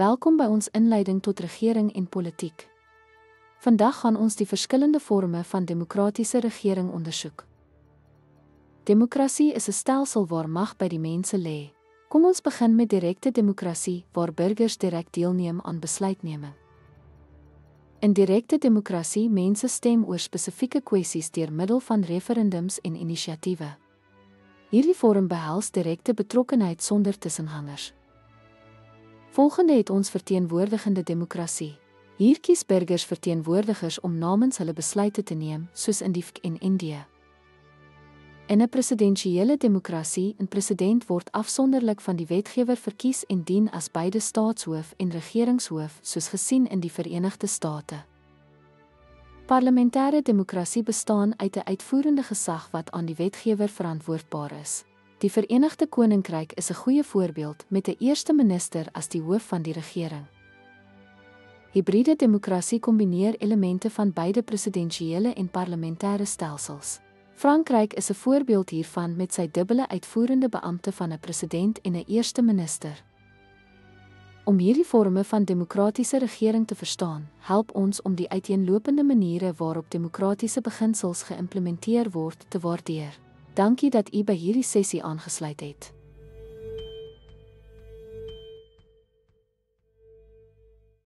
Welkom by ons inleiding tot regering en politiek. Vandag gaan ons die verskillende vorme van demokratiese regering ondersoek. Demokrasie is 'n stelsel waar mag by die mense lê. Kom ons begin met direkte demokrasie, waar burgers direk deelneem aan besluitneming. In direkte demokrasie, mense stem oor spesifieke kwessies deur middel van referendums en inisiatiewe. Hierdie vorm behels direkte betrokkenheid sonder tussenhangers. Volgende het ons verteenwoordigende demokrasie. Hier kies burgers verteenwoordigers om namens hulle besluite te neem, soos in die VK en Indië. In 'n presidensiële demokrasie, 'n president word afsonderlik van die wetgewer verkies en dien as beide staatshoof en regeringshoof, soos gesien in die Verenigde State. Parlementêre demokrasie bestaan uit 'n uitvoerende gesag wat aan die wetgewer verantwoordbaar is. Die Verenigde Koninkryk is 'n goeie voorbeeld met 'n eerste minister as die hoof van die regering. Hibriede demokrasie kombineer elemente van beide presidensiële en parlementêre stelsels. Frankryk is 'n voorbeeld hiervan met sy dubbele uitvoerende beampte van 'n president en 'n eerste minister. Om hierdie vorme van demokratiese regering te verstaan, help ons om die uiteenlopende maniere waarop demokratiese beginsels geïmplementeer word te waardeer. Dankie dat u by hierdie sessie aangesluit het.